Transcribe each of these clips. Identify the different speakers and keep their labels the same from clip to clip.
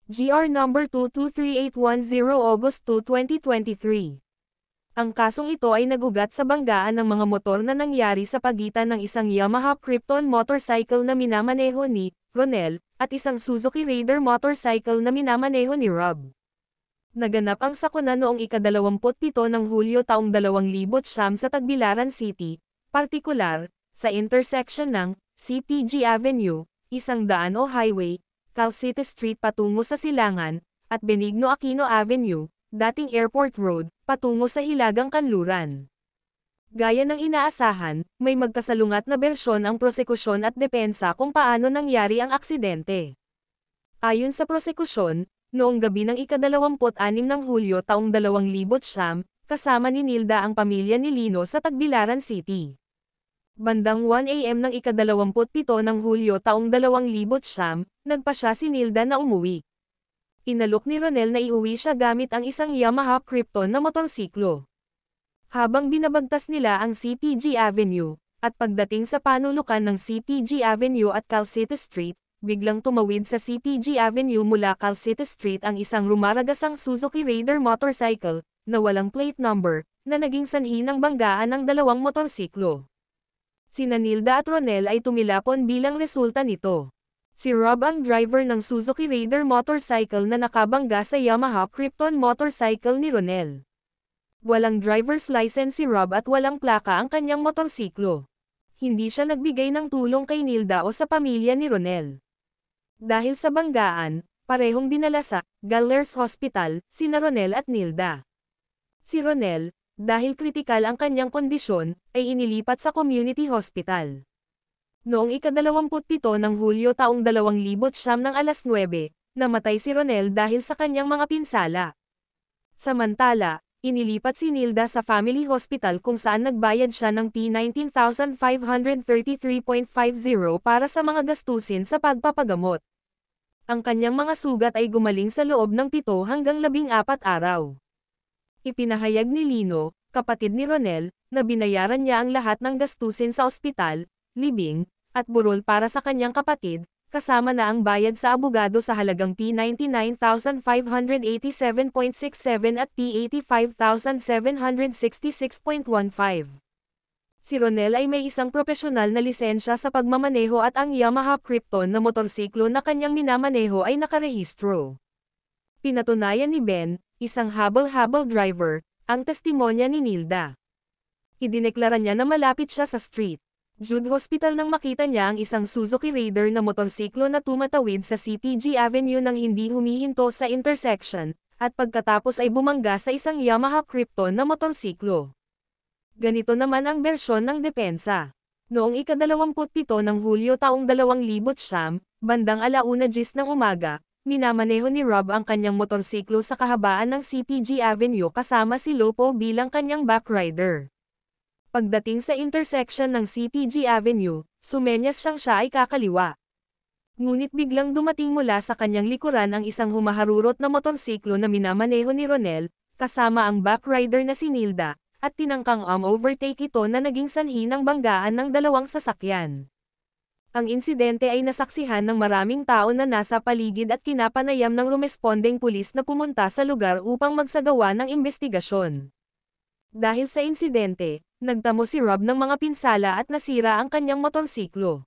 Speaker 1: GR number 223810 August 2, 2023. Ang kasong ito ay nagugat sa banggaan ng mga motor na nangyari sa pagitan ng isang Yamaha Krypton motorcycle na minamaneho ni Ronel at isang Suzuki Raider motorcycle na minamaneho ni Rob. Naganap ang sakuna noong ika-27 ng Hulyo taong 2009 sa Tagbilaran City, partikular, sa intersection ng CPG Avenue, isang daan o highway, Cal City Street patungo sa Silangan, at Benigno Aquino Avenue, dating Airport Road, patungo sa Hilagang Kanluran. Gaya ng inaasahan, may magkasalungat na bersyon ang prosekusyon at depensa kung paano nangyari ang aksidente. Ayon sa prosekusyon, noong gabi ng ika-26 ng Hulyo taong 2009, kasama ni Nilda ang pamilya ni Lino sa Tagbilaran City. Bandang 1 AM ng ika-27 ng Hulyo taong 2009, nagpa siya si Nilda na umuwi. Inalok ni Ronel na iuwi siya gamit ang isang Yamaha Krypton na motorsiklo. Habang binabagtas nila ang CPG Avenue, at pagdating sa panulukan ng CPG Avenue at Cal City Street, biglang tumawid sa CPG Avenue mula Cal City Street ang isang rumaragasang Suzuki Raider motorcycle, na walang plate number, na naging sanhi ng banggaan ng dalawang motorsiklo. Sina Nilda at Ronel ay tumilapon bilang resulta nito. Si Rob ang driver ng Suzuki Raider motorcycle na nakabangga sa Yamaha Krypton motorcycle ni Ronel. Walang driver's license si Rob at walang plaka ang kanyang motorsiklo. Hindi siya nagbigay ng tulong kay Nilda o sa pamilya ni Ronel. Dahil sa banggaan, parehong dinala sa Galers Hospital sina Ronel at Nilda. Si Ronel, dahil kritikal ang kanyang kondisyon, ay inilipat sa community hospital. Noong ika-27 ng Hulyo taong 2009 ng alas 9, namatay si Ronel dahil sa kanyang mga pinsala. Samantala, inilipat si Nilda sa family hospital kung saan nagbayad siya ng P19,533.50 para sa mga gastusin sa pagpapagamot. Ang kanyang mga sugat ay gumaling sa loob ng 7 hanggang 14 araw. Ipinahayag ni Lino, kapatid ni Ronel, na binayaran niya ang lahat ng gastusin sa ospital, libing, at burol para sa kanyang kapatid, kasama na ang bayad sa abogado sa halagang P99,587.67 at P85,766.15. Si Ronel ay may isang propesyonal na lisensya sa pagmamaneho at ang Yamaha Krypton na motorsiklo na kanyang minamaneho ay nakarehistro. Pinatunayan ni Ben, isang habal-habal driver, ang testimonya ni Nilda. Idineklara niya na malapit siya sa St. Jude Hospital nang makita niya ang isang Suzuki Raider na motorsiklo na tumatawid sa CPG Avenue nang hindi humihinto sa intersection, at pagkatapos ay bumangga sa isang Yamaha Krypton na motorsiklo. Ganito naman ang bersyon ng depensa. Noong ika-27 ng Hulyo taong 2009, bandang 1:10 ng umaga, minamaneho ni Rob ang kanyang motorsiklo sa kahabaan ng CPG Avenue kasama si Lopo bilang kanyang backrider. Pagdating sa intersection ng CPG Avenue, sumenyas siya ay kakaliwa. Ngunit biglang dumating mula sa kanyang likuran ang isang humaharurot na motorsiklo na minamaneho ni Ronel, kasama ang backrider na si Nilda, at tinangkang overtake ito na naging sanhi ng banggaan ng dalawang sasakyan. Ang insidente ay nasaksihan ng maraming tao na nasa paligid at kinapanayam ng rumespondeng pulis na pumunta sa lugar upang magsagawa ng investigasyon. Dahil sa insidente, nagtamo si Rob ng mga pinsala at nasira ang kanyang motorsiklo.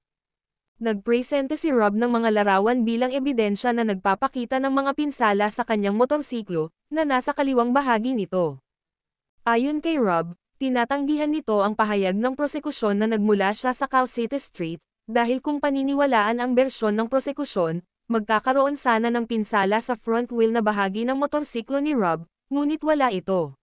Speaker 1: Nagpresente si Rob ng mga larawan bilang ebidensya na nagpapakita ng mga pinsala sa kanyang motorsiklo, na nasa kaliwang bahagi nito. Ayon kay Rob, tinatanggihan nito ang pahayag ng prosekusyon na nagmula siya sa Cal City Street, dahil kung paniniwalaan ang bersyon ng prosekusyon, magkakaroon sana ng pinsala sa front wheel na bahagi ng motorsiklo ni Rob, ngunit wala ito.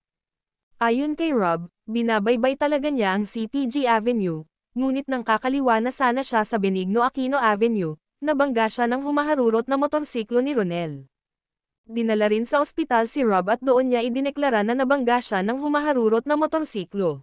Speaker 1: Ayon kay Rob, binabaybay talaga niya ang CPG Avenue, ngunit nang kakaliwa na sana siya sa Benigno Aquino Avenue, nabangga siya ng humaharurot na motorsiklo ni Ronel. Dinala rin sa ospital si Rob at doon niya idineklara na nabangga siya ng humaharurot na motorsiklo.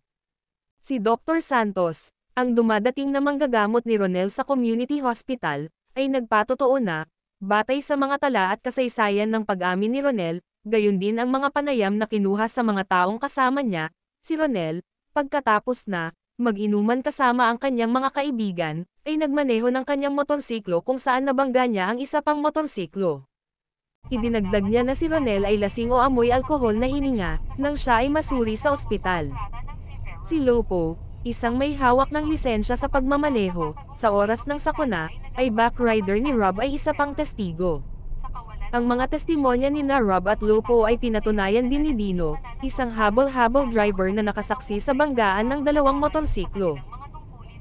Speaker 1: Si Dr. Santos, ang dumadating na manggagamot ni Ronel sa community hospital, ay nagpatotoo na, batay sa mga tala at kasaysayan ng pag-amin ni Ronel, gayon din ang mga panayam na kinuha sa mga taong kasama niya, si Ronel, pagkatapos na, mag-inuman kasama ang kanyang mga kaibigan, ay nagmaneho ng kanyang motorsiklo kung saan nabangga niya ang isa pang motorsiklo. Idinagdag niya na si Ronel ay lasing o amoy alkohol na hininga, nang siya ay masuri sa ospital. Si Lopo, isang may hawak ng lisensya sa pagmamaneho, sa oras ng sakuna, ay backrider ni Rob ay isa pang testigo. Ang mga testimonya ni Rob at Lopo ay pinatunayan din ni Dino, isang habol-habol driver na nakasaksi sa banggaan ng dalawang motorsiklo.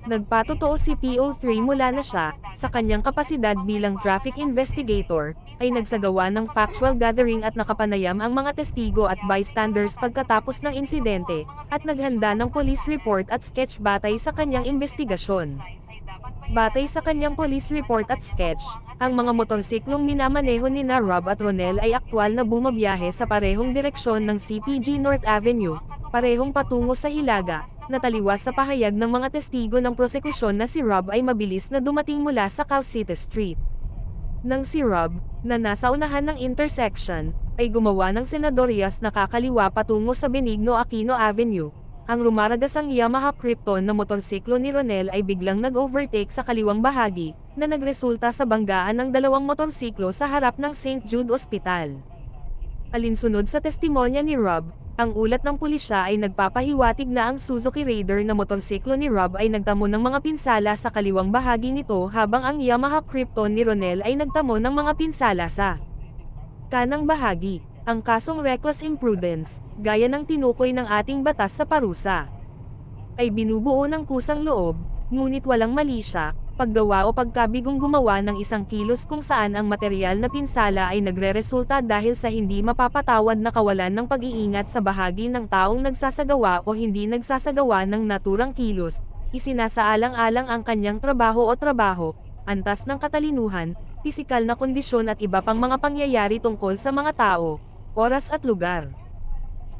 Speaker 1: Nagpatotoo si PO3 mula na siya, sa kanyang kapasidad bilang traffic investigator, ay nagsagawa ng factual gathering at nakapanayam ang mga testigo at bystanders pagkatapos ng insidente, at naghanda ng police report at sketch batay sa kanyang investigasyon. Batay sa kanyang police report at sketch, ang mga motorsiklong minamaneho ni Rob at Ronel ay aktwal na bumabiyahe sa parehong direksyon ng CPG North Avenue, parehong patungo sa Hilaga, na taliwas sa pahayag ng mga testigo ng prosekusyon na si Rob ay mabilis na dumating mula sa Calcita Street. Nang si Rob, na nasa unahan ng intersection, ay gumawa ng senadorias na kakaliwa patungo sa Benigno Aquino Avenue, ang rumaragasang Yamaha Krypton na motorsiklo ni Ronel ay biglang nag-overtake sa kaliwang bahagi, na nagresulta sa banggaan ng dalawang motorsiklo sa harap ng St. Jude Hospital. Alinsunod sa testimonya ni Rob, ang ulat ng pulisya ay nagpapahiwatig na ang Suzuki Raider na motorsiklo ni Rob ay nagtamo ng mga pinsala sa kaliwang bahagi nito habang ang Yamaha Krypton ni Ronel ay nagtamo ng mga pinsala sa kanang bahagi. Ang kasong reckless imprudence, gaya ng tinukoy ng ating batas sa parusa, ay binubuo ng kusang loob, ngunit walang mali siya, paggawa o pagkabigong gumawa ng isang kilos kung saan ang material na pinsala ay nagreresulta dahil sa hindi mapapatawad na kawalan ng pag-iingat sa bahagi ng taong nagsasagawa o hindi nagsasagawa ng naturang kilos, isinasaalang-alang ang kanyang trabaho o trabaho, antas ng katalinuhan, pisikal na kondisyon at iba pang mga pangyayari tungkol sa mga tao, oras at lugar.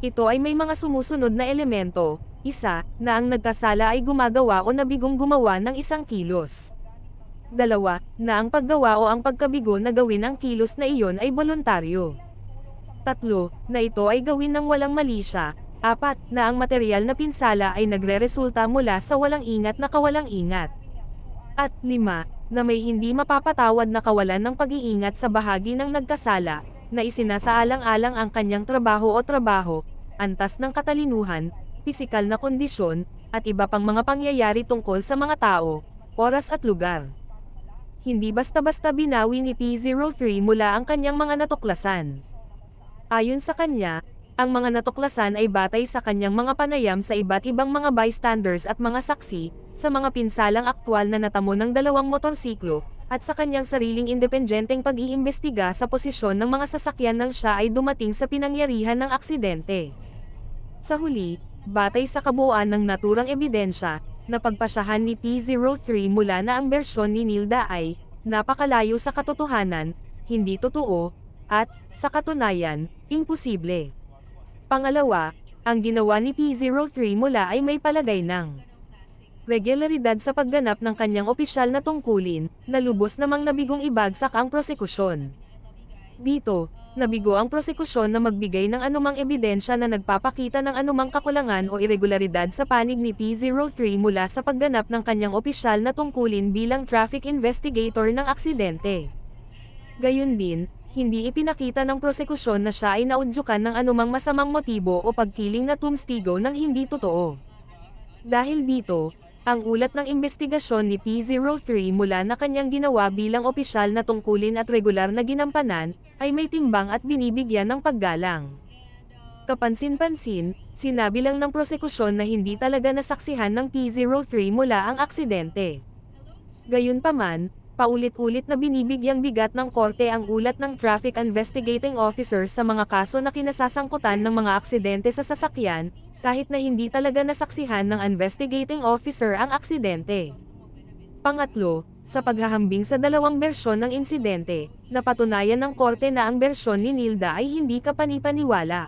Speaker 1: Ito ay may mga sumusunod na elemento. Isa, na ang nagkasala ay gumagawa o nabigong gumawa ng isang kilos. Dalawa, na ang paggawa o ang pagkabigo na gawin ang kilos na iyon ay voluntaryo. Tatlo, na ito ay gawin ng walang mali siya. Apat, na ang material na pinsala ay nagreresulta mula sa walang ingat na kawalang ingat. At lima, na may hindi mapapatawad na kawalan ng pag-iingat sa bahagi ng nagkasala, na isinasaalang-alang ang kanyang trabaho o trabaho, antas ng katalinuhan, pisikal na kondisyon, at iba pang mga pangyayari tungkol sa mga tao, oras at lugar. Hindi basta-basta binawi ni P03 mula ang kanyang mga natuklasan. Ayon sa kanya, ang mga natuklasan ay batay sa kanyang mga panayam sa iba't ibang mga bystanders at mga saksi, sa mga pinsalang aktwal na natamo ng dalawang motorsiklo, at sa kanyang sariling independenteng pag-iimbestiga sa posisyon ng mga sasakyan nang siya ay dumating sa pinangyarihan ng aksidente. Sa huli, batay sa kabuuan ng naturang ebidensya, napagpasyahan ni P03 mula na ang bersyon ni Nilda ay napakalayo sa katotohanan, hindi totoo, at, sa katunayan, imposible. Pangalawa, ang ginawa ni P03 mula ay may palagay ng regularidad sa pagganap ng kanyang opisyal na tungkulin, na lubos namang nabigong ibagsak ang prosekusyon. Dito, nabigo ang prosekusyon na magbigay ng anumang ebidensya na nagpapakita ng anumang kakulangan o irregularidad sa panig ni P03 mula sa pagganap ng kanyang opisyal na tungkulin bilang traffic investigator ng aksidente. Gayun din, hindi ipinakita ng prosekusyon na siya ay naudyukan ng anumang masamang motibo o pagkiling na tumstigo ng hindi totoo. Dahil dito, ang ulat ng investigasyon ni P03 mula na kanyang ginawa bilang opisyal na tungkulin at regular na ginampanan, ay may timbang at binibigyan ng paggalang. Kapansin-pansin, sinabi lang ng prosekusyon na hindi talaga nasaksihan ng P03 mula ang aksidente. Gayunpaman, paulit-ulit na binibigyang bigat ng korte ang ulat ng Traffic Investigating Officer sa mga kaso na kinasasangkutan ng mga aksidente sa sasakyan, kahit na hindi talaga nasaksihan ng investigating officer ang aksidente. Pangatlo, sa paghahambing sa dalawang bersyon ng insidente, napatunayan ng korte na ang bersyon ni Nilda ay hindi kapani-paniwala.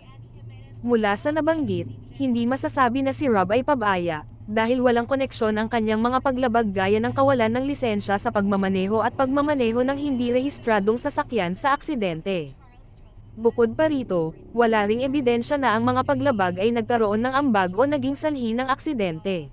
Speaker 1: Mula sa nabanggit, hindi masasabi na si Rob ay pabaya, dahil walang koneksyon ang kanyang mga paglabag gaya ng kawalan ng lisensya sa pagmamaneho at pagmamaneho ng hindi rehistradong sasakyan sa aksidente. Bukod pa rito, wala ring ebidensya na ang mga paglabag ay nagkaroon ng ambag o naging sanhi ng aksidente.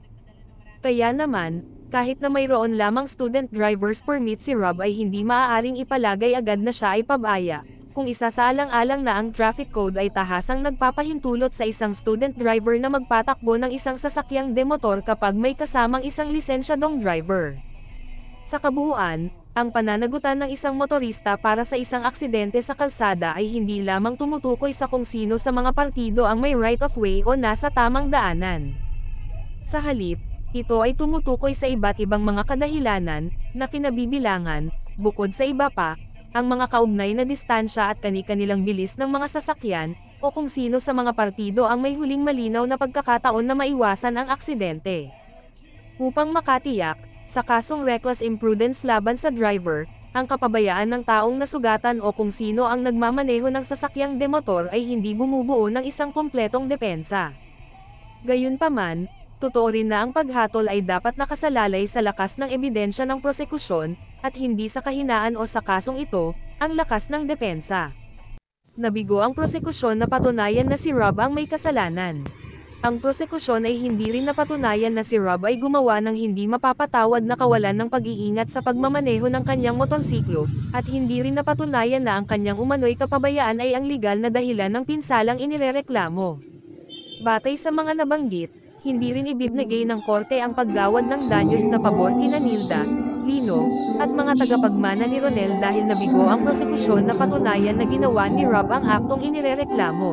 Speaker 1: Kaya naman, kahit na mayroon lamang student driver's permit si Rob ay hindi maaaring ipalagay agad na siya ay pabaya, kung isasaalang-alang na ang traffic code ay tahasang nagpapahintulot sa isang student driver na magpatakbo ng isang sasakyang demotor kapag may kasamang isang lisensyadong driver. Sa kabuuan, ang pananagutan ng isang motorista para sa isang aksidente sa kalsada ay hindi lamang tumutukoy sa kung sino sa mga partido ang may right of way o nasa tamang daanan. Sa halip, ito ay tumutukoy sa iba't ibang mga kadahilanan na kinabibilangan, bukod sa iba pa, ang mga kaugnay na distansya at kani-kanilang bilis ng mga sasakyan, o kung sino sa mga partido ang may huling malinaw na pagkakataon na maiwasan ang aksidente. Upang makatiyak, sa kasong reckless imprudence laban sa driver, ang kapabayaan ng taong nasugatan o kung sino ang nagmamaneho ng sasakyang demotor ay hindi bumubuo ng isang kumpletong depensa. Gayunpaman, totoo rin na ang paghatol ay dapat nakasalalay sa lakas ng ebidensya ng prosekusyon, at hindi sa kahinaan o sa kasong ito, ang lakas ng depensa. Nabigo ang prosekusyon na patunayan na si Rob ang may kasalanan. Ang prosekusyon ay hindi rin napatunayan na si Rob ay gumawa ng hindi mapapatawad na kawalan ng pag-iingat sa pagmamaneho ng kanyang motorsiklo, at hindi rin napatunayan na ang kanyang umano'y kapabayaan ay ang legal na dahilan ng pinsalang inirereklamo. Batay sa mga nabanggit, hindi rin ibibigay ng korte ang paggawad ng danyos na pabor kina Nilda, Lino, at mga tagapagmana ni Ronel dahil nabigo ang prosekusyon na patunayan na ginawa ni Rob ang aktong inirereklamo.